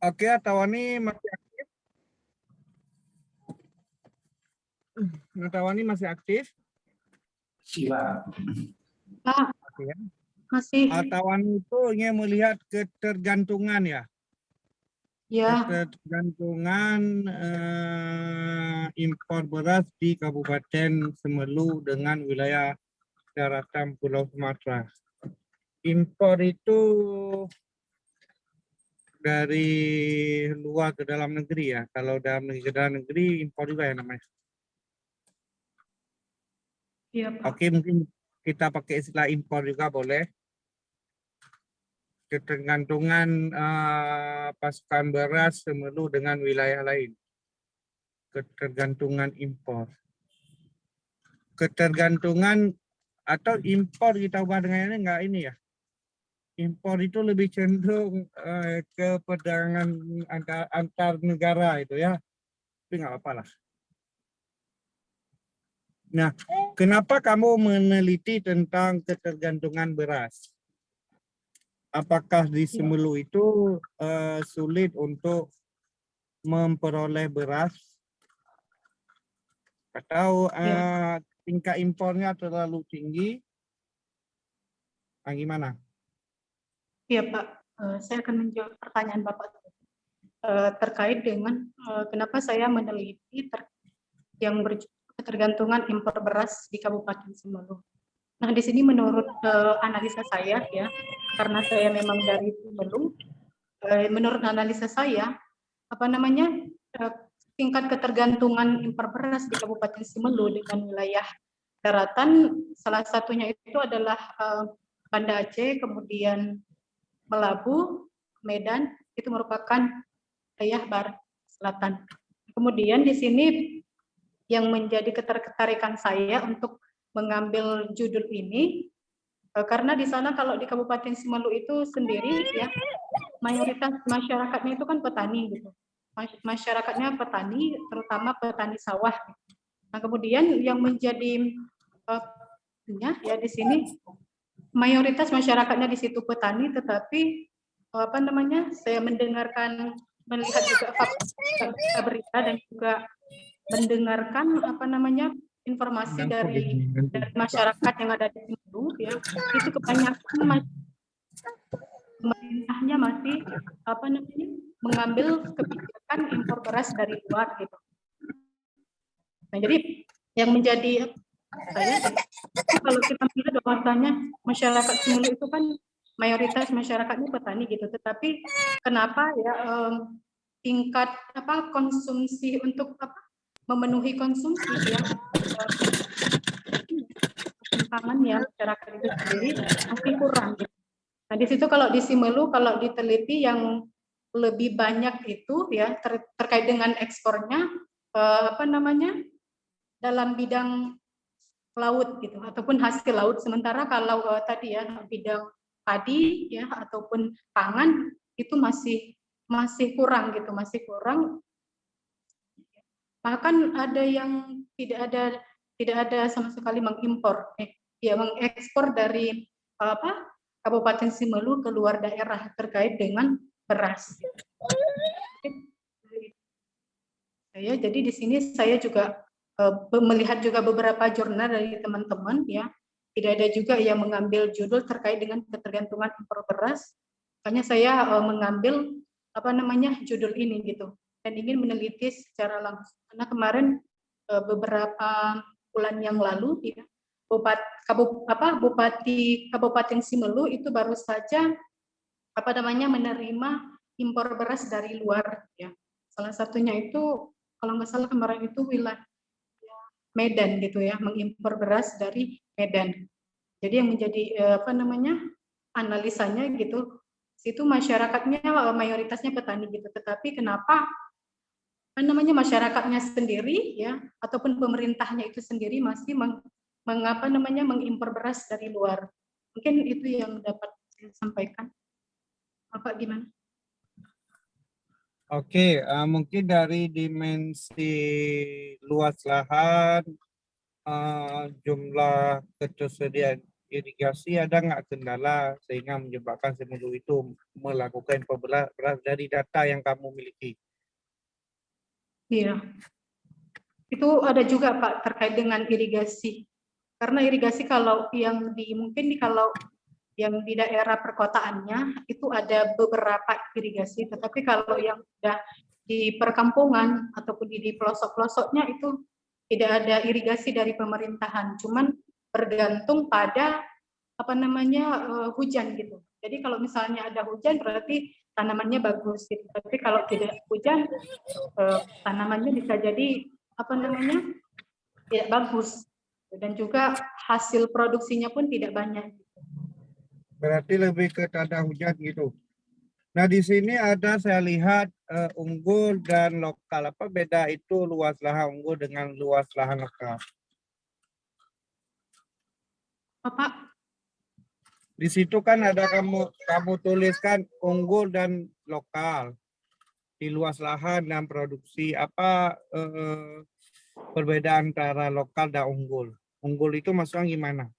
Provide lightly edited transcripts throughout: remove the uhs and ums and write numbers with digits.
Oke, Tawani masih aktif. Tawani masih aktif. Siap. Pak, Oke, ya. masih. Tawani itu ingin melihat ketergantungan ya. Ya, Ketergantungan impor beras di Kabupaten Semelu dengan wilayah daratan Pulau Sumatera. Impor itu dari luar ke dalam negeri ya. Kalau dalam negeri ke dalam negeri impor juga ya namanya. iya Pak. Oke, mungkin kita pakai istilah impor juga boleh. Ketergantungan pasokan beras Semelu dengan wilayah lain. Ketergantungan impor. Ketergantungan atau impor kita ubah dengan ini enggak ini ya. Impor itu lebih cenderung ke perdagangan antar negara itu ya. Tapi nggak apa-apa lah. Nah, kenapa kamu meneliti tentang ketergantungan beras? Apakah di Semelu itu sulit untuk memperoleh beras? Atau tingkat impornya terlalu tinggi? Gimana? Iya Pak, saya akan menjawab pertanyaan Bapak terkait dengan kenapa saya meneliti yang ketergantungan impor beras di Kabupaten Semelu. Nah, di sini menurut analisa saya ya, karena saya memang dari Semelu, menurut analisa saya, tingkat ketergantungan impor beras di Kabupaten Semelu dengan wilayah daratan, salah satunya itu adalah Banda Aceh, kemudian Melabu, Medan, itu merupakan wilayah barat selatan. Kemudian di sini yang menjadi ketertarikan saya untuk mengambil judul ini, karena di sana kalau di Kabupaten Semelu itu sendiri ya, mayoritas masyarakatnya itu kan petani gitu. Masyarakatnya petani, terutama petani sawah. Nah, kemudian yang menjadi ya di sini mayoritas masyarakatnya di situ petani, tetapi saya melihat juga berita dan juga mendengarkan informasi dari masyarakat yang ada di situ ya, itu kebanyakan pemerintahnya masih mengambil kebijakan impor beras dari luar gitu. Nah, jadi yang menjadi kalau kita melihat bahwasanya masyarakat Semelu itu kan mayoritas masyarakatnya petani gitu, tetapi kenapa ya tingkat konsumsi untuk memenuhi konsumsi ya pangan ya masyarakat itu sendiri masih kurang. Gitu. Nah di situ kalau di Semelu kalau diteliti yang lebih banyak itu ya terkait dengan ekspornya dalam bidang laut gitu ataupun hasil laut, sementara kalau tadi ya bidang padi ya ataupun pangan itu masih kurang gitu, masih kurang. Bahkan ada yang tidak ada sama sekali mengimpor mengekspor dari Kabupaten Semelu ke luar daerah terkait dengan beras. Jadi di sini saya juga melihat juga beberapa jurnal dari teman-teman ya, tidak ada juga yang mengambil judul terkait dengan ketergantungan impor beras. Makanya saya mengambil judul ini gitu dan ingin meneliti secara langsung karena kemarin beberapa bulan yang lalu ya, Bupati Kabupaten Semelu itu baru saja menerima impor beras dari luar ya. Salah satunya itu kalau nggak salah kemarin itu wilayah Medan gitu ya, mengimpor beras dari Medan. Jadi yang menjadi analisanya gitu, situ masyarakatnya mayoritasnya petani gitu, tetapi kenapa masyarakatnya sendiri ya ataupun pemerintahnya itu sendiri masih mengimpor beras dari luar. Mungkin itu yang dapat saya sampaikan. Bapak gimana? Oke, mungkin dari dimensi luas lahan, jumlah ketersediaan irigasi ada nggak kendala sehingga menyebabkan Simelu itu melakukan impor beras dari data yang kamu miliki? Iya. Itu ada juga Pak terkait dengan irigasi. Karena irigasi kalau yang kalau yang di daerah perkotaannya itu ada beberapa irigasi, tetapi kalau yang sudah di perkampungan ataupun di pelosok-pelosoknya itu tidak ada irigasi dari pemerintahan, cuman bergantung pada hujan gitu. Jadi kalau misalnya ada hujan berarti tanamannya bagus gitu. Tapi kalau tidak hujan tanamannya bisa jadi tidak bagus dan juga hasil produksinya pun tidak banyak. Berarti lebih ke tanda hujan gitu. Nah di sini ada saya lihat unggul dan lokal. Apa beda itu luas lahan unggul dengan luas lahan lokal? Bapak, Di situ kan ada kamu tuliskan unggul dan lokal di luas lahan dan produksi. Apa perbedaan antara lokal dan unggul? Unggul itu maksudnya gimana?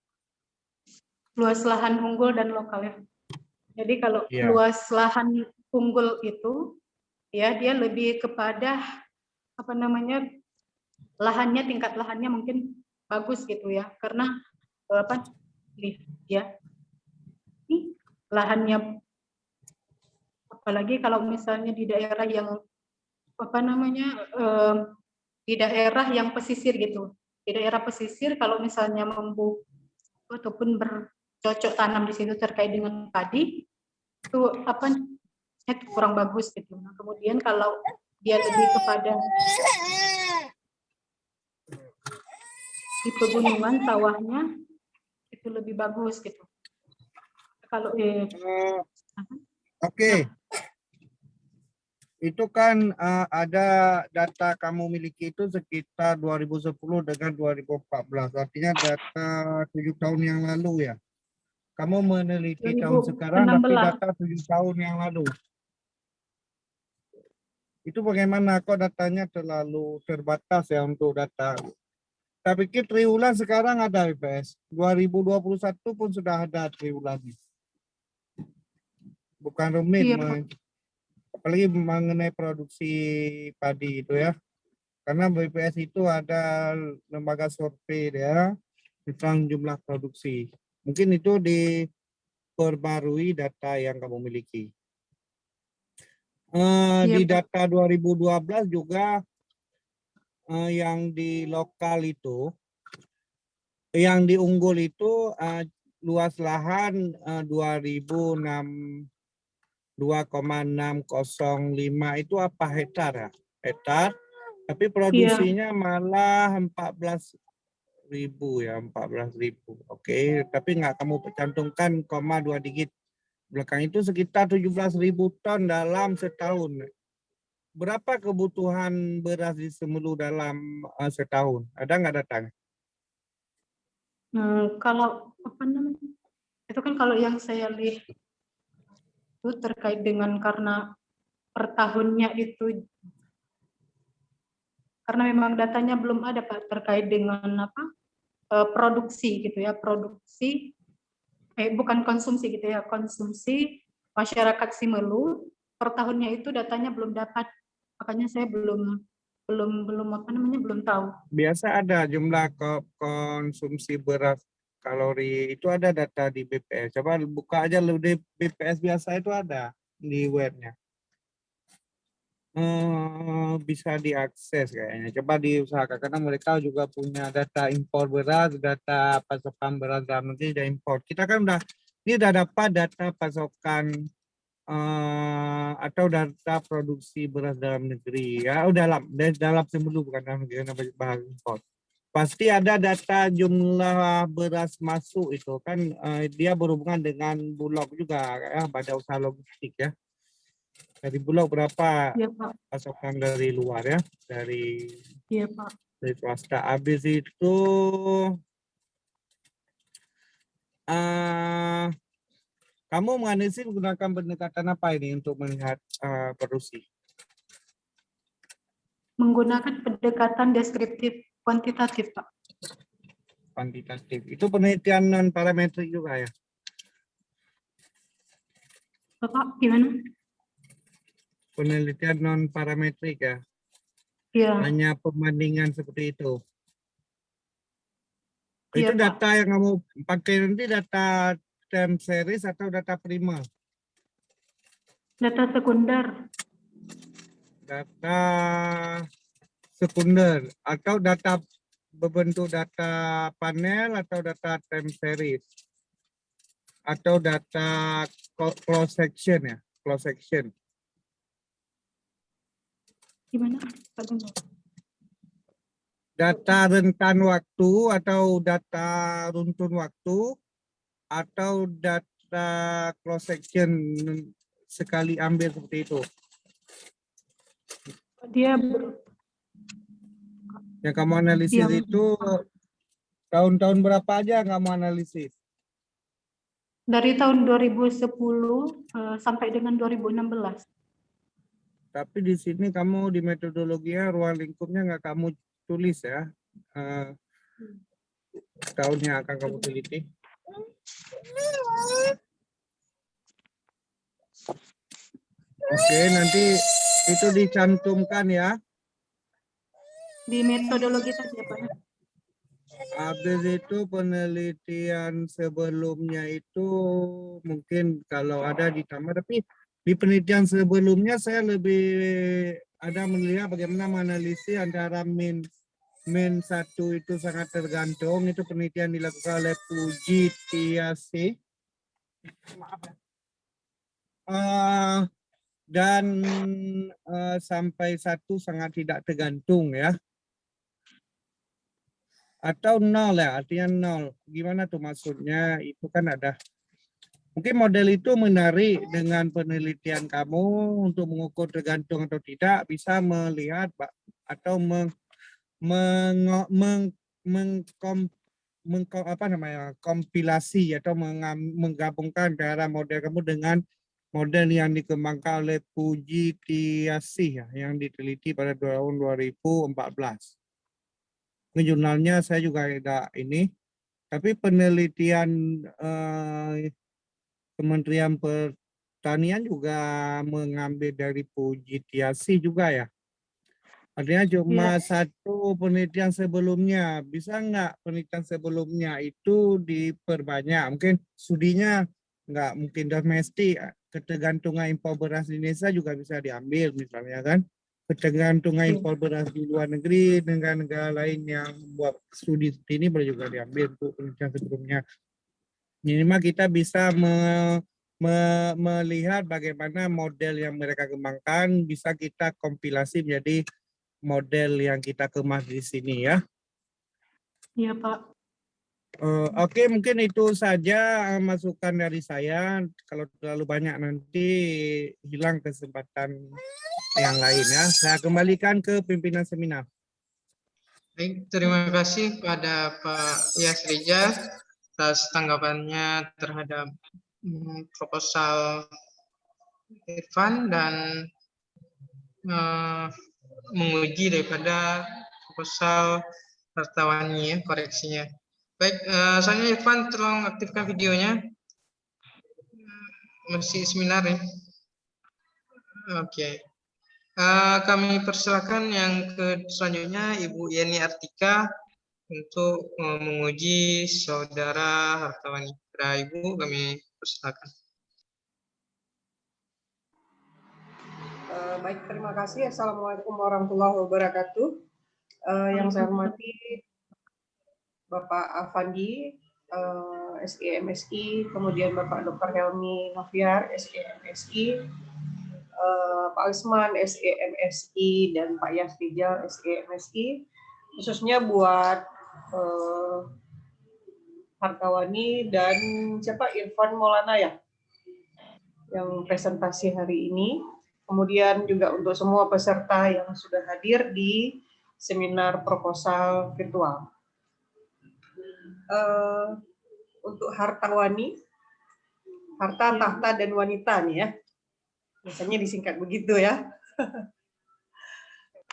luas lahan unggul dan lokal ya. Jadi kalau Iya. luas lahan unggul itu ya dia lebih kepada lahannya, tingkat lahannya mungkin bagus gitu ya, karena lahannya, apalagi kalau misalnya di daerah yang di daerah yang pesisir gitu. Di daerah pesisir kalau misalnya ataupun bercocok tanam di situ terkait dengan padi itu itu kurang bagus gitu. Nah, kemudian kalau dia lebih kepada di pegunungan sawahnya itu lebih bagus gitu. Kalau Oke. Itu kan ada data kamu miliki itu sekitar 2010 dengan 2014. Artinya data 7 tahun yang lalu ya. Kamu meneliti tahun sekarang tapi 2016. data 7 tahun yang lalu. Itu bagaimana kok datanya terlalu terbatas ya untuk data. Saya pikir triwulan sekarang ada BPS. 2021 pun sudah ada triwulan. Bukan rumit. Iya, Apalagi mengenai produksi padi itu ya. Karena BPS itu ada lembaga survei ya tentang jumlah produksi. Mungkin itu diperbarui data yang kamu miliki. iya, Di Pak. data 2012 juga yang di lokal itu, yang di unggul itu luas lahan 2,605 itu apa hektar ya? Hektar. Tapi produksinya malah 14.000 ya, 14.000. Oke, tapi nggak kamu cantumkan 2 digit. Belakang itu sekitar 17.000 ton dalam setahun. Berapa kebutuhan beras di Semelu dalam setahun? Ada nggak datang? Kalau itu kan kalau yang saya lihat itu terkait dengan karena per tahunnya itu, karena memang datanya belum ada Pak terkait dengan produksi gitu ya, bukan konsumsi gitu ya, konsumsi masyarakat Simelu per tahunnya itu datanya belum dapat, makanya saya belum tahu. Biasa ada jumlah konsumsi beras kalori itu ada data di BPS. Coba buka aja lu di BPS biasa itu ada di webnya. Bisa diakses kayaknya. Coba diusahakan karena mereka juga punya data impor beras, data pasokan beras dalam negeri dan impor. Kita kan ini udah dapat data pasokan atau data produksi beras dalam negeri ya. Dalam Semelu bukan dalam negeri karena bahas impor. Pasti ada data jumlah beras masuk itu kan dia berhubungan dengan Bulog juga ya, pada usaha logistik ya. Dari Bulog berapa Iya Pak. pasokan dari luar ya, dari Iya Pak. dari swasta. Habis itu kamu menganalisis menggunakan pendekatan apa ini untuk melihat produksi? Menggunakan pendekatan deskriptif kuantitatif Pak. kuantitatif. Itu penelitian non parametrik juga ya? Bapak gimana? Penelitian non parametrik ya? Ya, Hanya pembandingan seperti itu. iya, Itu Pak. data yang kamu pakai nanti data time series atau data prima? Data sekunder. Data sekunder atau data berbentuk data panel atau data time series atau data close section ya, close section. Gimana? Pak Tunggu. Data rentan waktu atau data runtun waktu atau data cross section sekali ambil seperti itu. Dia Yang kamu analisis Yang- itu tahun-tahun berapa aja kamu analisis? dari tahun 2010 sampai dengan 2016. Tapi di sini kamu di metodologinya ruang lingkupnya nggak kamu tulis ya, tahunnya akan kamu teliti. Oke, nanti itu dicantumkan ya. Di metodologi tadi ya, Pak. Habis itu penelitian sebelumnya itu mungkin kalau ada ditambah, tapi di penelitian sebelumnya saya lebih ada melihat bagaimana menganalisis antara min 1 itu sangat tergantung. Itu penelitian dilakukan oleh Puji Tiasi. Dan sampai 1 sangat tidak tergantung ya. Atau 0 ya, artinya 0. Gimana tuh maksudnya? Itu kan ada. Mungkin model itu menarik dengan penelitian kamu untuk mengukur tergantung atau tidak, bisa melihat atau kompilasi atau menggabungkan antara model kamu dengan model yang dikembangkan oleh Puji Tiasi ya, yang diteliti pada tahun 2014. Jurnalnya saya juga ada ini, tapi penelitian Kementerian Pertanian juga mengambil dari Puji Tiasi juga ya. Artinya cuma satu penelitian sebelumnya. Bisa nggak penelitian sebelumnya itu diperbanyak? Mungkin studinya nggak mungkin domestik. Ketergantungan impor beras di Indonesia juga bisa diambil misalnya kan. Ketergantungan impor beras di luar negeri dengan negara lain yang buat studi seperti ini boleh juga diambil untuk penelitian sebelumnya. Minimal kita bisa melihat bagaimana model yang mereka kembangkan bisa kita kompilasi menjadi model yang kita kemas di sini ya. Iya, Pak. Oke, mungkin itu saja masukan dari saya. Kalau terlalu banyak nanti hilang kesempatan yang lain ya. Saya kembalikan ke pimpinan seminar. Baik, terima kasih pada Pak Yasrija atas tanggapannya terhadap proposal Irfan dan menguji daripada proposal Hartawani ya, koreksinya. Baik, selanjutnya Irfan tolong aktifkan videonya. Masih seminar ya. Oke. Kami persilakan yang selanjutnya Ibu Yeni Artika untuk menguji saudara Hartawani. Ibu, kami persilakan. Baik, terima kasih. Assalamualaikum warahmatullahi wabarakatuh. Yang saya hormati Bapak Afandi, SEMSI, kemudian Bapak Dr. Helmi Noviar, SEMSI, Pak Alisman, SEMSI, dan Pak Yasrija, SEMSI, khususnya buat Hartawani dan siapa Irfan Maulana ya, yang presentasi hari ini. Kemudian juga untuk semua peserta yang sudah hadir di seminar proposal virtual. Untuk Hartawani, harta, tahta, dan wanita nih ya. Biasanya disingkat begitu ya.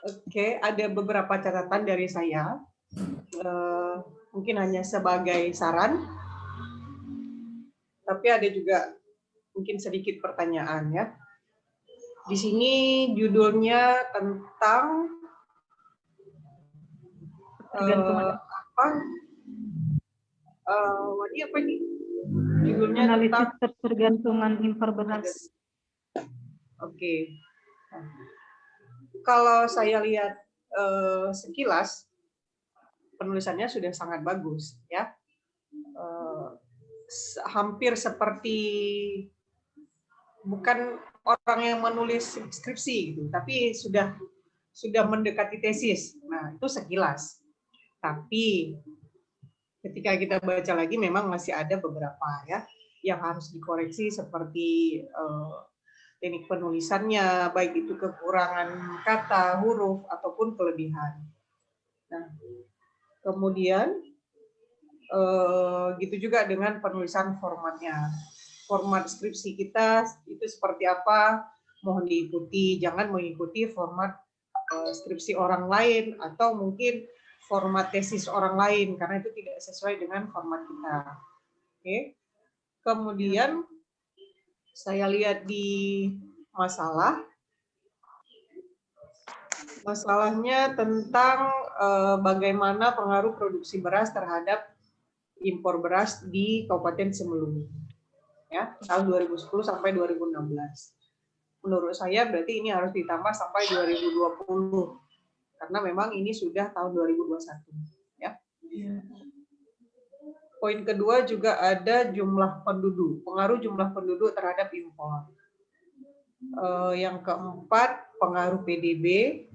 Oke, ada beberapa catatan dari saya. mungkin hanya sebagai saran, tapi ada juga mungkin sedikit pertanyaan ya. Di sini judulnya tentang apa? Wadi apa ini? Judulnya Analisis tentang ketergantungan impor beras. Oke. Kalau saya lihat sekilas penulisannya sudah sangat bagus ya. Hampir seperti bukan orang yang menulis skripsi gitu, tapi sudah mendekati tesis. Nah, itu sekilas. Tapi ketika kita baca lagi memang masih ada beberapa ya yang harus dikoreksi seperti teknik penulisannya, baik itu kekurangan kata, huruf ataupun kelebihan. Nah, kemudian gitu juga dengan penulisan formatnya. Format skripsi kita itu seperti apa, mohon diikuti, jangan mengikuti format skripsi orang lain atau mungkin format tesis orang lain karena itu tidak sesuai dengan format kita. Oke. Kemudian saya lihat di masalahnya tentang bagaimana pengaruh produksi beras terhadap impor beras di Kabupaten Semeru. Ya, tahun 2010 sampai 2016. Menurut saya berarti ini harus ditambah sampai 2020 karena memang ini sudah tahun 2021 ya. Poin kedua juga ada jumlah penduduk, pengaruh jumlah penduduk terhadap impor. Yang keempat pengaruh PDB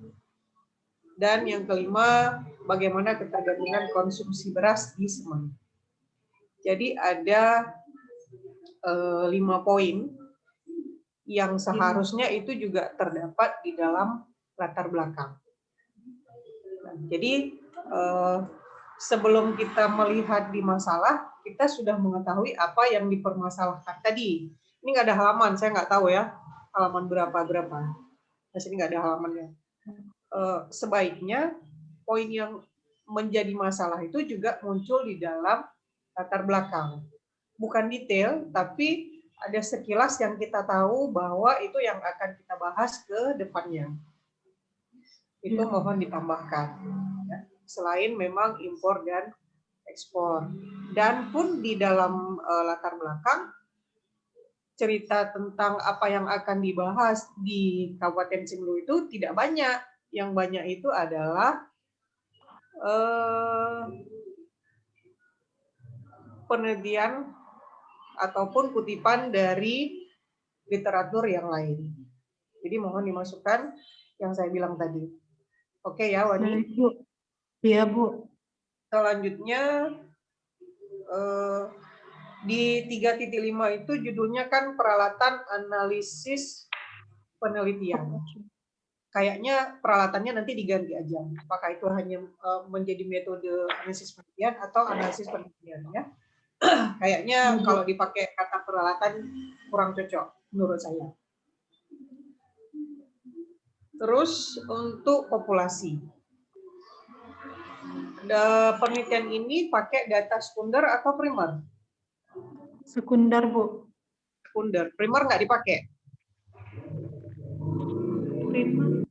dan yang kelima bagaimana ketergantungan konsumsi beras di Semeru. Jadi ada 5 poin yang seharusnya itu juga terdapat di dalam latar belakang. Jadi sebelum kita melihat di masalah, kita sudah mengetahui apa yang dipermasalahkan tadi. Ini nggak ada halaman, saya nggak tahu ya halaman berapa. Di sini nggak ada halamannya. Sebaiknya poin yang menjadi masalah itu juga muncul di dalam latar belakang. Bukan detail, tapi ada sekilas yang kita tahu bahwa itu yang akan kita bahas ke depannya. Itu mohon ditambahkan. Ya. Selain memang impor dan ekspor. Dan pun di dalam latar belakang, cerita tentang apa yang akan dibahas di Kabupaten Semeru itu tidak banyak. Yang banyak itu adalah penelitian ataupun kutipan dari literatur yang lain. Jadi mohon dimasukkan yang saya bilang tadi. Oke ya, Wani? Bu. Iya, Bu. Selanjutnya di 3.5 itu judulnya kan peralatan analisis penelitian. Kayaknya peralatannya nanti diganti aja. Apakah itu hanya menjadi metode analisis penelitian atau analisis penelitian ya? Kayaknya kalau dipakai kata peralatan kurang cocok menurut saya. Terus untuk populasi. Penelitian ini pakai data sekunder atau primer? Sekunder, Bu. Sekunder. Primer nggak dipakai? Primer.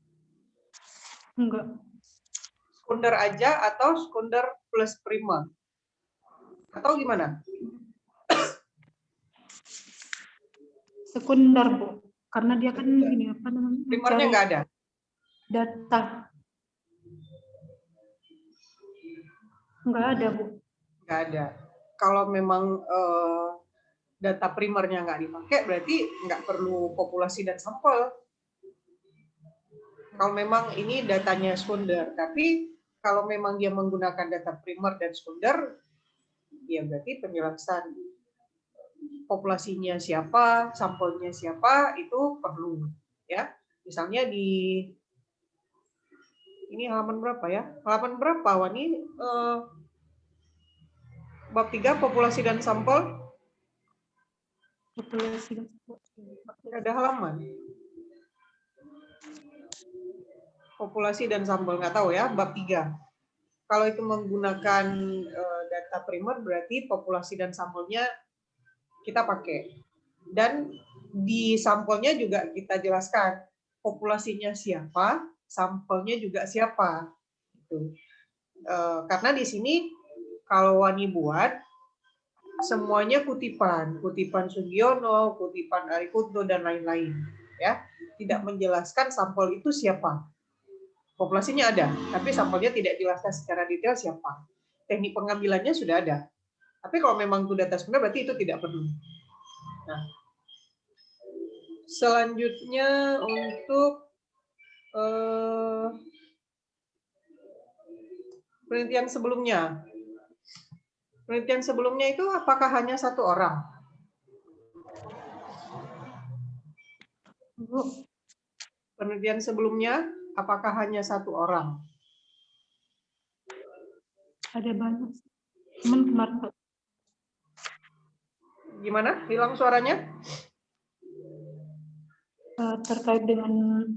Enggak. Sekunder aja atau sekunder plus primer? Atau gimana? Sekunder, Bu. Karena dia kan ini apa namanya? Primernya nggak ada? Data. Nggak ada, Bu. Nggak ada. Kalau memang data primernya nggak dipakai, berarti nggak perlu populasi dan sampel. Kalau memang ini datanya sekunder, tapi kalau memang dia menggunakan data primer dan sekunder, ya berarti penjelasan populasinya siapa, sampelnya siapa itu perlu, ya. Misalnya di ini halaman berapa ya? Halaman berapa, Wani? Bab 3 populasi dan sampel. Populasi dan Ada halaman. Populasi dan sampel nggak tahu ya, bab 3. Kalau itu menggunakan data primer berarti populasi dan sampelnya kita pakai. Dan di sampelnya juga kita jelaskan populasinya siapa, sampelnya juga siapa. Gitu. Karena di sini kalau Wani buat semuanya kutipan Sugiono, kutipan Arikuto dan lain-lain, ya. Tidak menjelaskan sampel itu siapa. Populasinya ada, tapi sampelnya tidak jelaskan secara detail siapa. Teknik pengambilannya sudah ada. Tapi kalau memang itu data sebenarnya berarti itu tidak perlu. Nah, selanjutnya untuk penelitian sebelumnya. Penelitian sebelumnya itu apakah hanya satu orang? Penelitian sebelumnya apakah hanya satu orang? Ada banyak. Cuman kemarin Pak, Gimana? Hilang suaranya? terkait dengan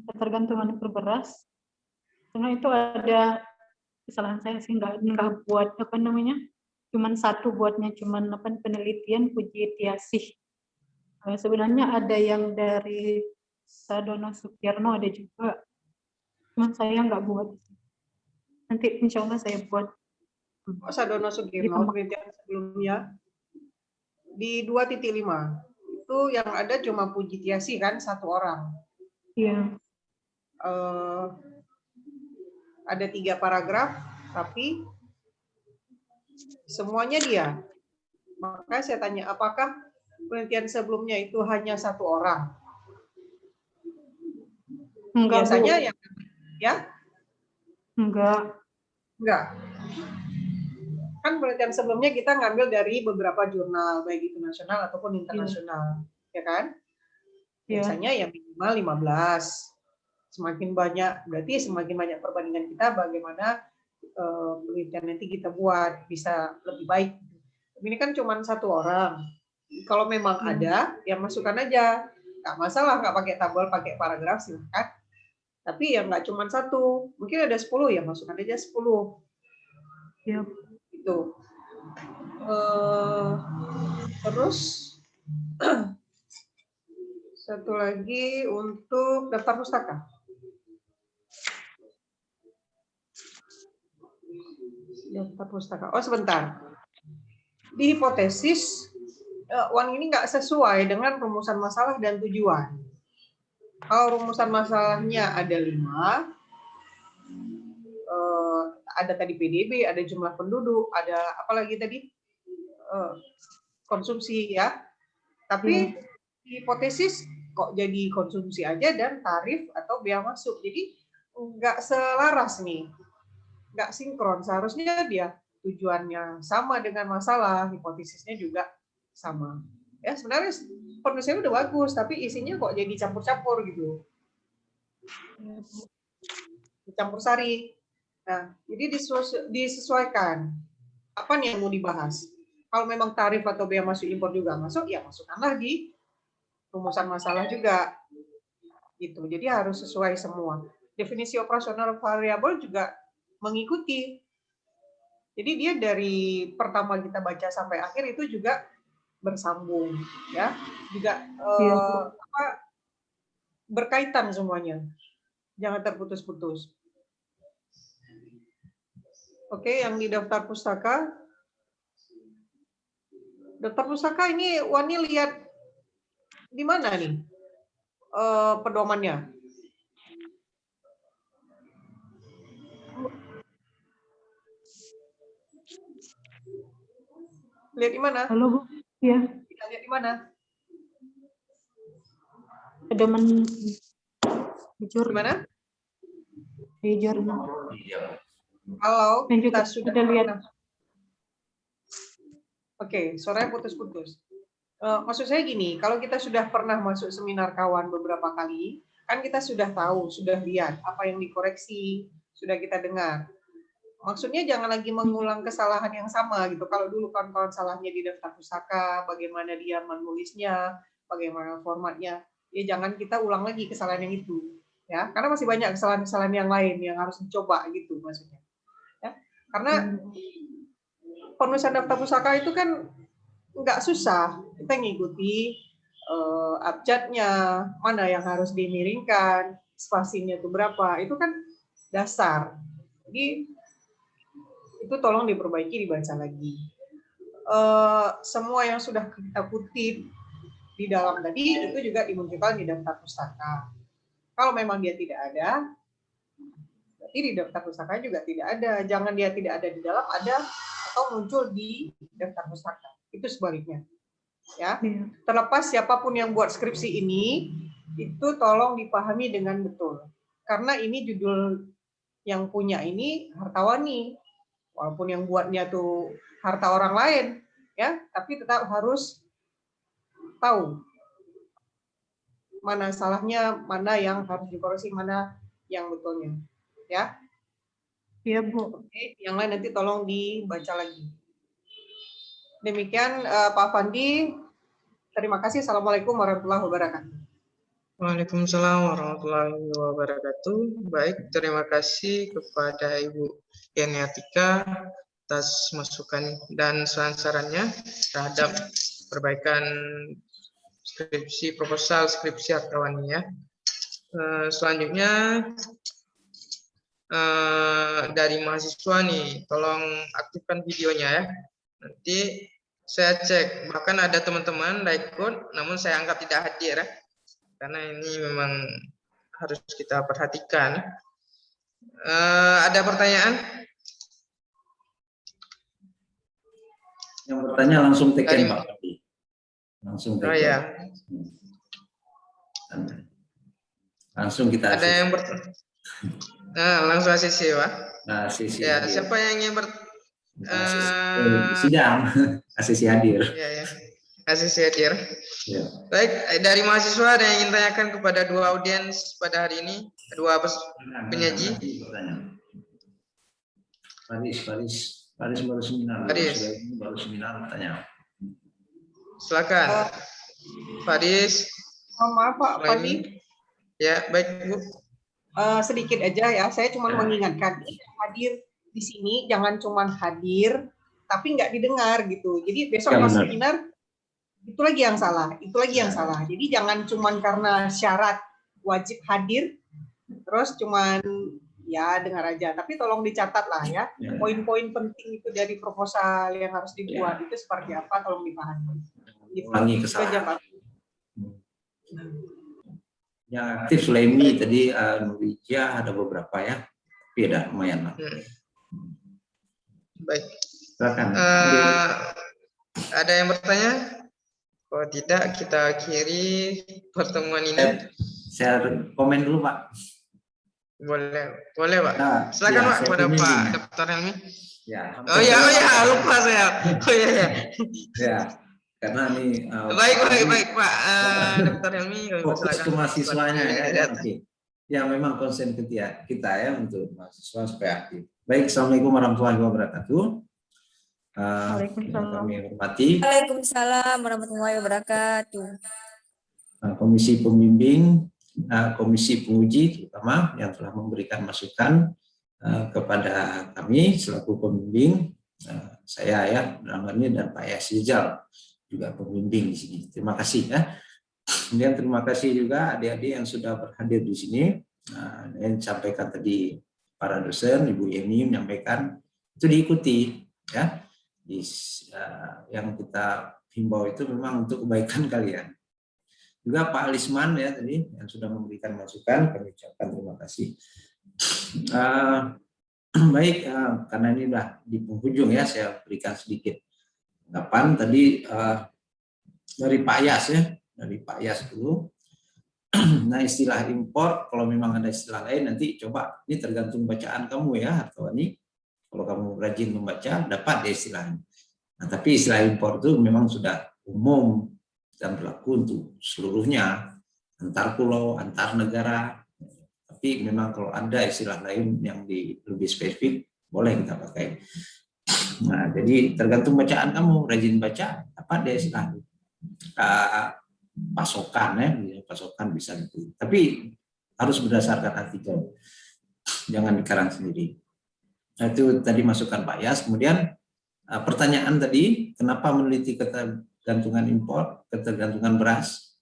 ketergantungan impor beras, karena itu ada kesalahan saya sih nggak buat apa namanya, cuman satu buatnya cuman apa penelitian Puji Tiasih. Sebenarnya ada yang dari Sadono Sukirno ada juga, cuman saya nggak buat. Nanti insya Allah saya buat. Sadono Sugirno penelitian sebelumnya di 2.5 itu yang ada cuma Puji Tiasih kan satu orang. Iya. Ada 3 paragraf tapi semuanya dia. Maka saya tanya apakah penelitian sebelumnya itu hanya satu orang? Enggak, Biasanya Bu. ya? Enggak. Kan penelitian sebelumnya kita ngambil dari beberapa jurnal, baik itu nasional ataupun internasional, ya kan? Biasanya ya minimal 15. Semakin banyak, berarti semakin banyak perbandingan kita bagaimana penelitian nanti kita buat bisa lebih baik. Ini kan cuma satu orang. Kalau memang ada, ya masukkan aja. Nggak masalah, nggak pakai tabel, pakai paragraf, silahkan. Tapi ya nggak cuma satu. Mungkin ada 10, ya masukkan aja 10. Iya. Itu. Terus, satu lagi untuk daftar pustaka. Daftar pustaka. Oh, sebentar. Di hipotesis, Wan ini nggak sesuai dengan rumusan masalah dan tujuan. Kalau rumusan masalahnya ada 5, ada tadi PDB, ada jumlah penduduk, ada apa lagi tadi? Konsumsi ya. Tapi di hipotesis kok jadi konsumsi aja dan tarif atau biaya masuk. Jadi nggak selaras nih. Nggak sinkron. Seharusnya dia tujuannya sama dengan masalah, hipotesisnya juga sama. Ya sebenarnya penulisannya udah bagus, tapi isinya kok jadi campur-campur gitu. Campur sari. Nah, jadi disesuaikan. Apa nih yang mau dibahas? Kalau memang tarif atau biaya masuk impor juga masuk, ya masukkanlah di rumusan masalah juga. Gitu. Jadi harus sesuai semua. Definisi operasional variabel juga mengikuti. Jadi dia dari pertama kita baca sampai akhir itu juga bersambung, ya, juga berkaitan semuanya, jangan terputus-putus. Oke, yang di daftar pustaka ini Wani lihat di mana nih pedomannya? Lihat di mana? Halo, Bu. Iya. Lihat di mana? Pedoman jujur. Gimana? Di jurnal. Kalau kita Juga sudah lihat. Oke, suaranya putus-putus. Maksud saya gini, kalau kita sudah pernah masuk seminar kawan beberapa kali, kan kita sudah tahu, sudah lihat apa yang dikoreksi, sudah kita dengar. Maksudnya jangan lagi mengulang kesalahan yang sama gitu. Kalau dulu kawan-kawan salahnya di daftar pustaka, bagaimana dia menulisnya, bagaimana formatnya, ya jangan kita ulang lagi kesalahan yang itu, ya. Karena masih banyak kesalahan-kesalahan yang lain yang harus dicoba gitu maksudnya. Ya. Karena penulisan daftar pustaka itu kan nggak susah, kita ngikuti abjadnya, mana yang harus dimiringkan, spasinya itu berapa, itu kan dasar. Jadi itu tolong diperbaiki, dibaca lagi. Semua yang sudah kita kutip di dalam tadi itu juga dimunculkan di daftar pustaka. Kalau memang dia tidak ada, berarti di daftar pustaka juga tidak ada. Jangan dia tidak ada di dalam, ada atau muncul di daftar pustaka. Itu sebaliknya. Ya, terlepas siapapun yang buat skripsi ini, itu tolong dipahami dengan betul. Karena ini judul yang punya ini hartawani, walaupun yang buatnya tuh harta orang lain, ya, tapi tetap harus tahu mana salahnya, mana yang harus dikoreksi, mana yang betulnya, ya. Iya, Bu. Oke, yang lain nanti tolong dibaca lagi. Demikian Pak Fandi, terima kasih. Assalamualaikum warahmatullahi wabarakatuh. Waalaikumsalam warahmatullahi wabarakatuh. Baik, terima kasih kepada Ibu Yani Artika atas masukan dan saran-sarannya terhadap perbaikan skripsi proposal skripsi hartawani ya. Selanjutnya dari mahasiswa nih, tolong aktifkan videonya ya. Nanti saya cek, bahkan ada teman-teman ikut, namun saya anggap tidak hadir ya. Karena ini memang harus kita perhatikan. Ada pertanyaan? Yang bertanya langsung Dari- teken Pak Fandi. Langsung Oh teken. ya, Langsung kita ada yang bertanya. Langsung ACC Pak. Nah, sisi Ya, hadir. siapa yang ingin sidang ACC hadir. Ya, ACC hadir. Ya. Baik, dari mahasiswa ada yang ingin tanyakan kepada dua audiens pada hari ini, dua penyaji. Paris baru seminar. Paris. Baru seminar tanya. Silakan. Faris. Maaf Pak Fandi. Ya, baik Bu. Sedikit aja ya, saya cuma mengingatkan hadir di sini jangan cuma hadir tapi nggak didengar gitu. Jadi besok Ya, pas benar. seminar itu lagi yang salah, Jadi jangan cuma karena syarat wajib hadir terus cuman ya dengar aja, tapi tolong dicatat lah ya. Ya. Poin-poin penting itu dari proposal yang harus dibuat itu seperti apa, tolong dipahami. Gitu. Ulangi Itu kesalahan. aja, Pak. Yang aktif Sulaimi tadi Nurija ada beberapa ya. Tapi ada lumayan lah. Baik. Silakan. Ada yang bertanya? Kalau tidak, kita akhiri pertemuan ini. Saya komen dulu Pak. Boleh Pak. Nah, Silakan ya, Pak saya kepada pemimpin, Pak ya. Dr. Helmi. Ya. Oh ya, lupa saya. Oh iya. Ya. Karena ini Baik Pak Dr. Helmi. fokus ke mahasiswanya ya. Ya. Oke. Ya memang konsen kita ya untuk mahasiswa supaya aktif. Baik, Assalamualaikum warahmatullahi wabarakatuh. Yang kami hormati Waalaikumsalam warahmatullahi wabarakatuh. Komisi Pembimbing, Komisi Penguji terutama yang telah memberikan masukan kepada kami selaku pembimbing, saya ya dalam hal ini dan Pak Yasizal juga pembimbing di sini. Terima kasih ya. Kemudian terima kasih juga adik-adik yang sudah berhadir di sini. Yang disampaikan tadi para dosen, Ibu Yeni menyampaikan itu diikuti ya. Yang kita himbau itu memang untuk kebaikan kalian. Juga Pak Lisman ya tadi yang sudah memberikan masukan, kami ucapkan terima kasih. Baik, karena ini sudah di penghujung ya, saya berikan sedikit tanggapan tadi dari Pak Yas ya, dari Pak Yas dulu. Nah istilah impor, kalau memang ada istilah lain nanti coba, ini tergantung bacaan kamu ya Hartawani. Kalau kamu rajin membaca, dapat ya istilahnya. Nah tapi istilah impor itu memang sudah umum dan berlaku untuk seluruhnya, antar pulau, antar negara. Tapi memang kalau ada istilah lain yang lebih spesifik, boleh kita pakai. Nah, jadi tergantung bacaan kamu, rajin baca, apa dia istilah pasokan ya, pasokan bisa gitu. Tapi harus berdasarkan artikel, jangan dikarang sendiri. Nah, itu tadi masukan Pak Yas. Kemudian pertanyaan tadi, kenapa meneliti ketergantungan impor, ketergantungan beras?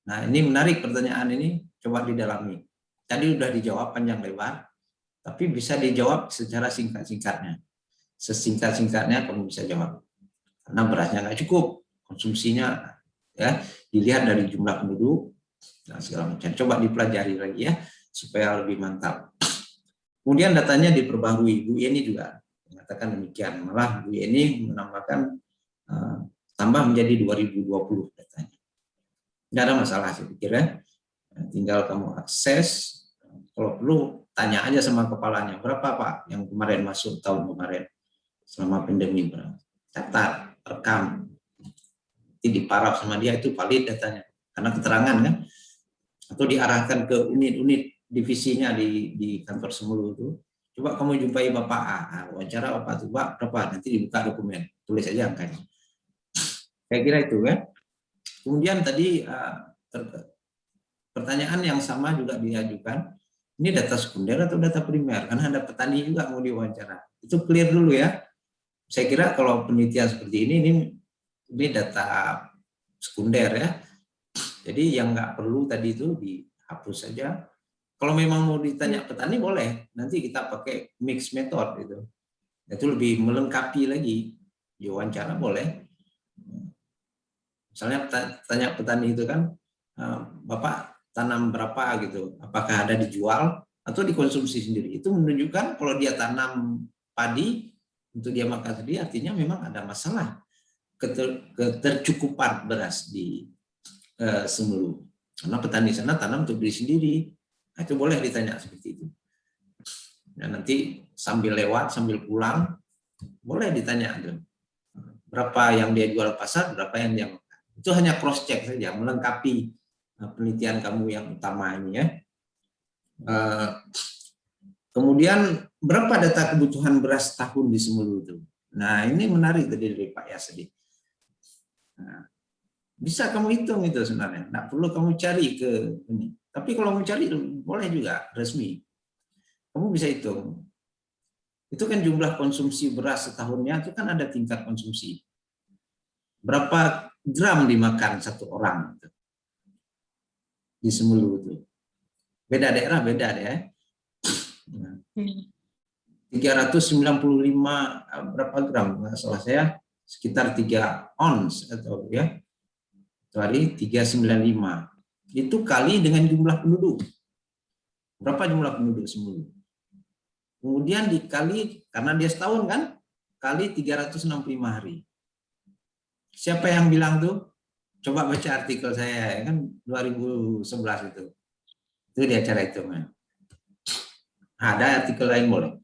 Nah, ini menarik pertanyaan ini, coba didalami. Tadi udah dijawab panjang lebar, tapi bisa dijawab secara singkat-singkatnya. Sesingkat-singkatnya kamu bisa jawab. Karena berasnya nggak cukup, konsumsinya ya dilihat dari jumlah penduduk dan segala macam. Coba dipelajari lagi ya, supaya lebih mantap. Kemudian datanya diperbarui. Bu Yeni juga mengatakan demikian. Malah Bu Yeni menambahkan tambah menjadi 2020 datanya. Nggak ada masalah saya pikir ya. Tinggal kamu akses. Kalau perlu tanya aja sama kepalanya, berapa Pak yang kemarin masuk tahun kemarin selama pandemi, catat, rekam, nanti diparaf sama dia, itu valid datanya karena keterangan kan, atau diarahkan ke unit-unit divisinya di kantor Semulu itu. Coba kamu jumpai Bapak A, wawancara Bapak itu, Pak berapa, nanti dibuka dokumen, tulis aja angkanya. Saya kira itu ya. Kemudian tadi pertanyaan yang sama juga diajukan, ini data sekunder atau data primer? Karena ada petani juga mau diwawancara. Itu clear dulu ya. Saya kira kalau penelitian seperti ini data sekunder ya. Jadi yang nggak perlu tadi itu dihapus saja. Kalau memang mau ditanya petani boleh, nanti kita pakai mix method gitu. Itu lebih melengkapi lagi. Diwawancara boleh. Misalnya tanya petani itu kan, Bapak tanam berapa gitu, apakah ada dijual atau dikonsumsi sendiri. Itu menunjukkan kalau dia tanam padi untuk dia makan sendiri, artinya memang ada masalah ketercukupan beras di Semulu. Karena petani sana tanam untuk beli sendiri. Nah, itu boleh ditanya seperti itu. Dan nanti sambil lewat, sambil pulang, boleh ditanya tuh, berapa yang dia jual pasar, berapa yang dia makan. Itu hanya cross check saja, melengkapi penelitian kamu yang utama ini ya. Kemudian berapa data kebutuhan beras tahun di Semulu itu? Nah, ini menarik tadi dari Pak Yas tadi. Nah, bisa kamu hitung itu sebenarnya. Nggak perlu kamu cari ke ini. Tapi kalau mau cari boleh juga resmi. Kamu bisa hitung. Itu kan jumlah konsumsi beras setahunnya itu kan ada tingkat konsumsi. Berapa gram dimakan satu orang di Semulu itu. Beda daerah beda deh. 395 berapa gram? Nggak salah saya sekitar 3 ons atau ya. Sorry, 395. Itu kali dengan jumlah penduduk. Berapa jumlah penduduk Semulu? Kemudian dikali, karena dia setahun kan, kali 365 hari. Siapa yang bilang tuh? Coba baca artikel saya, ya kan 2011 itu. Itu di acara itu. Ada artikel lain boleh.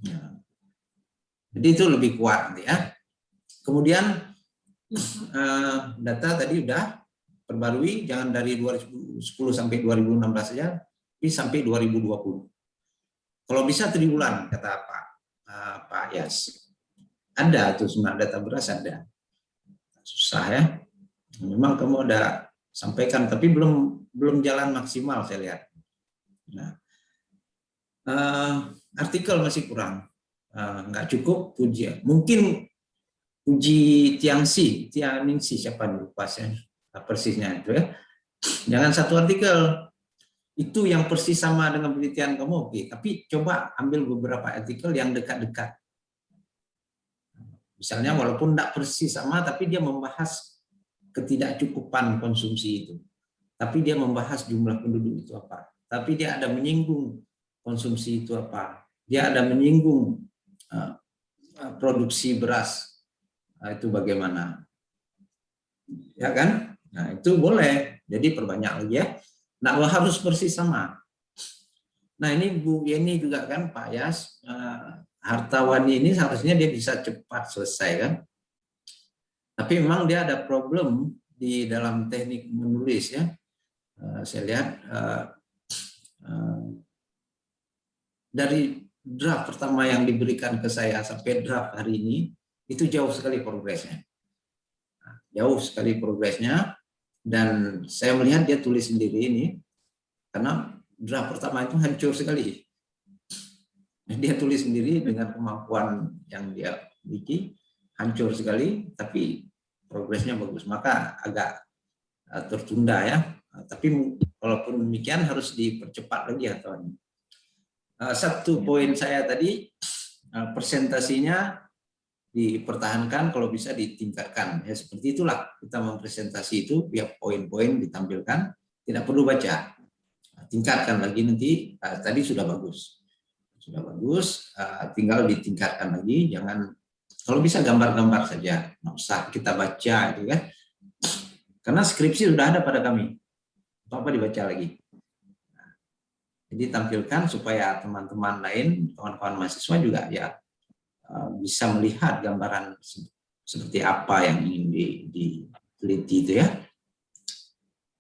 Ya. Jadi itu lebih kuat nanti ya. Kemudian data tadi udah perbarui, jangan dari 2010 sampai 2016 saja, tapi sampai 2020. Kalau bisa triwulan, kata Pak Yas. Ada tuh semua data beras ada. Susah ya. Memang kamu ada sampaikan, tapi belum jalan maksimal saya lihat. Nah, artikel masih kurang, nggak cukup ujian. Mungkin uji Tianingsi siapa nih pasnya persisnya itu ya. Jangan satu artikel itu yang persis sama dengan penelitian kamu, oke. Tapi coba ambil beberapa artikel yang dekat-dekat. Misalnya walaupun tidak persis sama, tapi dia membahas ketidakcukupan konsumsi itu. Tapi dia membahas jumlah penduduk itu apa. Tapi dia ada menyinggung konsumsi itu apa. Dia ada menyinggung produksi beras itu bagaimana. Ya kan? Nah, itu boleh. Jadi perbanyak lagi ya. Nah, harus persis sama. Nah, ini Bu Yeni juga kan, Pak Yas, Hartawani ini seharusnya dia bisa cepat selesai kan. Tapi memang dia ada problem di dalam teknik menulis ya. Saya lihat dari draft pertama yang diberikan ke saya sampai draft hari ini itu jauh sekali progresnya. Jauh sekali progresnya, dan saya melihat dia tulis sendiri ini karena draft pertama itu hancur sekali. Dia tulis sendiri dengan kemampuan yang dia miliki, hancur sekali, tapi progresnya bagus. Maka agak tertunda ya. Tapi walaupun demikian harus dipercepat lagi atau satu poin saya tadi, presentasinya dipertahankan, kalau bisa ditingkatkan. Ya seperti itulah kita mempresentasi itu, biar poin-poin ditampilkan, tidak perlu baca. Tingkatkan lagi nanti, tadi sudah bagus. Sudah bagus, tinggal ditingkatkan lagi, jangan, kalau bisa gambar-gambar saja, nggak usah kita baca itu kan. Karena skripsi sudah ada pada kami. Apa dibaca lagi? Jadi tampilkan supaya teman-teman lain, kawan-kawan mahasiswa juga ya bisa melihat gambaran seperti apa yang ingin diteliti itu ya.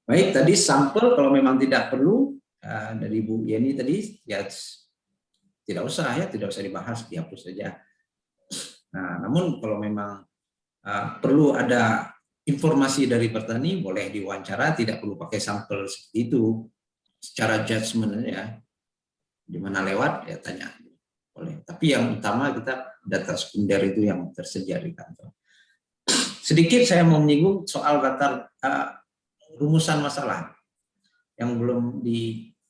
Baik, tadi sampel kalau memang tidak perlu dari Bu Yeni tadi ya tidak usah ya, tidak usah dibahas, dihapus saja. Nah, namun kalau memang perlu ada informasi dari petani, boleh diwawancara, tidak perlu pakai sampel seperti itu. Secara judgement ya, di mana lewat ya tanya. Boleh. Tapi yang utama kita data sekunder itu yang tersedia di kantor. Sedikit saya mau menyinggung soal latar rumusan masalah yang belum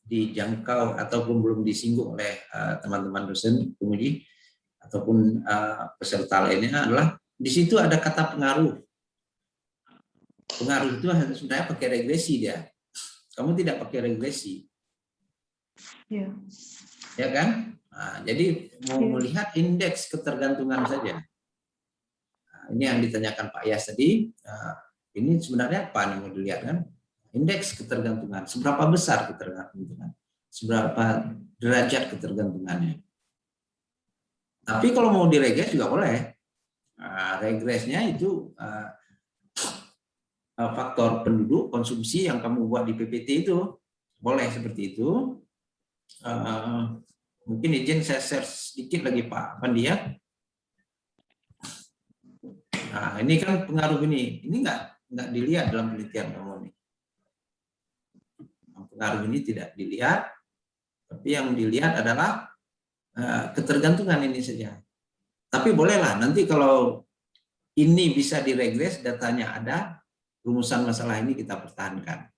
dijangkau ataupun belum disinggung oleh teman-teman dosen penguji ataupun peserta lainnya adalah di situ ada kata pengaruh. Pengaruh itu sebenarnya pakai regresi dia. Kamu tidak pakai regresi. Ya. Ya kan? Nah, jadi mau melihat indeks ketergantungan saja. Nah, ini yang ditanyakan Pak Yas tadi. Ini sebenarnya apa nih mau dilihat kan? Indeks ketergantungan. Seberapa besar ketergantungan? Seberapa derajat ketergantungannya? Tapi kalau mau diregres juga boleh. Regresnya itu faktor penduduk konsumsi yang kamu buat di PPT itu boleh seperti itu. Mungkin izin saya share sedikit lagi Pak Pandia. Nah, ini kan pengaruh ini nggak dilihat dalam penelitian kamu nih. Pengaruh ini tidak dilihat, tapi yang dilihat adalah ketergantungan ini saja. Tapi bolehlah nanti kalau ini bisa diregres, datanya ada, rumusan masalah ini kita pertahankan.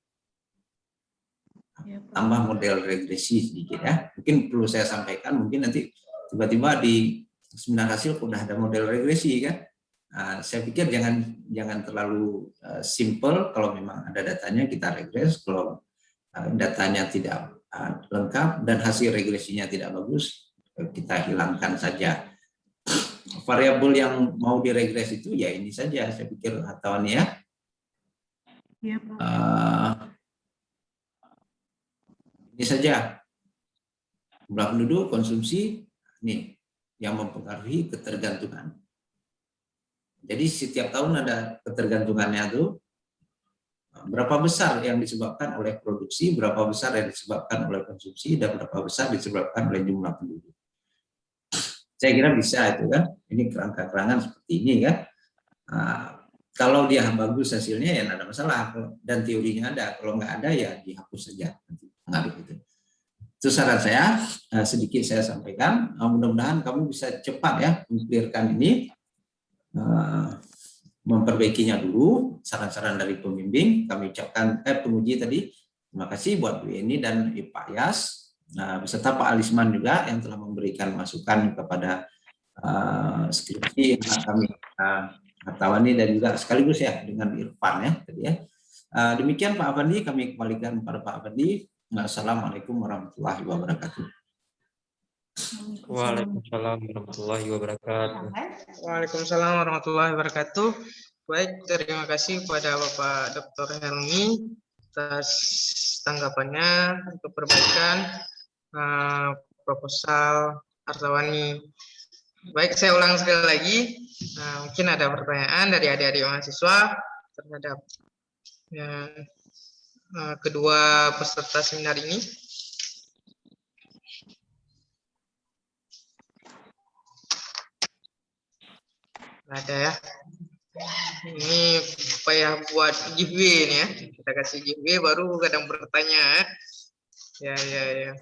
Tambah model regresi sedikit ya. Mungkin perlu saya sampaikan, mungkin nanti tiba-tiba di seminar hasil udah ada model regresi kan. Saya pikir jangan terlalu simple. Kalau memang ada datanya kita regres, kalau datanya tidak lengkap dan hasil regresinya tidak bagus, kita hilangkan saja. Variabel yang mau diregres itu ya ini saja, saya pikir atau ya. Iya, Pak. Ini saja jumlah penduduk, konsumsi, ini yang mempengaruhi ketergantungan. Jadi setiap tahun ada ketergantungannya tuh, berapa besar yang disebabkan oleh produksi, berapa besar yang disebabkan oleh konsumsi, dan berapa besar disebabkan oleh jumlah penduduk. Saya kira bisa itu kan, ini kerangka-kerangan seperti ini kan. Kalau dia bagus hasilnya ya tidak ada masalah, dan teorinya ada, kalau nggak ada ya dihapus saja. Pengaruh itu saran saya, sedikit saya sampaikan. Mudah-mudahan kamu bisa cepat ya mengklirkan ini, memperbaikinya dulu. Saran-saran dari pembimbing kami ucapkan penguji tadi terima kasih buat Bu Yeni dan Pak Yas, beserta Pak Alisman juga yang telah memberikan masukan kepada skripsi yang kami Hartawani dan juga sekaligus ya dengan Irfan ya tadi ya. Demikian Pak Afandi, kami kembalikan kepada Pak Afandi. Assalamualaikum warahmatullahi wabarakatuh. Waalaikumsalam warahmatullahi wabarakatuh. Waalaikumsalam warahmatullahi wabarakatuh. Baik, terima kasih kepada Bapak Dr. Helmi atas tanggapannya untuk perbaikan proposal Hartawani. Baik, saya ulang sekali lagi. Mungkin ada pertanyaan dari adik-adik mahasiswa terhadap kedua peserta seminar ini. Ada ya. Ini supaya buat giveaway nih ya. Kita kasih giveaway baru kadang bertanya ya. Ya.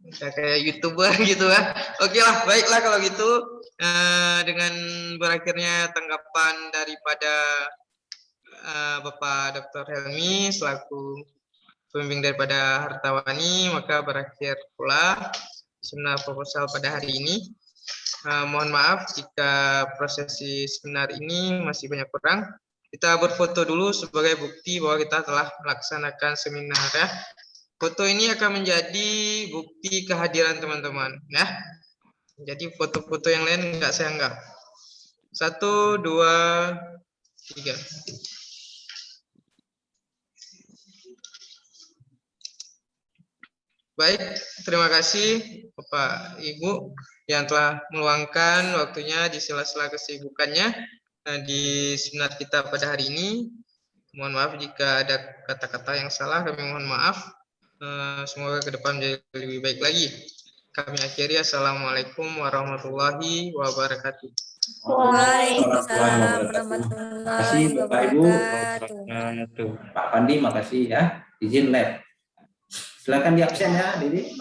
kayak YouTuber gitu ya. Oke lah, baiklah kalau gitu. Dengan berakhirnya tanggapan daripada Bapak Dr. Helmi selaku pembimbing daripada Hartawani, maka berakhir pula seminar proposal pada hari ini. Mohon maaf jika prosesi seminar ini masih banyak kurang. Kita berfoto dulu sebagai bukti bahwa kita telah melaksanakan seminar ya. Foto ini akan menjadi bukti kehadiran teman-teman ya. Jadi foto-foto yang lain enggak saya anggap. 1, 2, 3. Baik, terima kasih Bapak Ibu yang telah meluangkan waktunya di sela-sela kesibukannya di seminar kita pada hari ini. Mohon maaf jika ada kata-kata yang salah, kami mohon maaf. Semoga ke depan menjadi lebih baik lagi. Kami akhiri, Assalamualaikum warahmatullahi wabarakatuh. Waalaikumsalam Terima warahmatullahi kasih Bapak Ibu. wabarakatuh. Pak Pandi, makasih ya. Izin lab. Silakan di absen ya, Didi.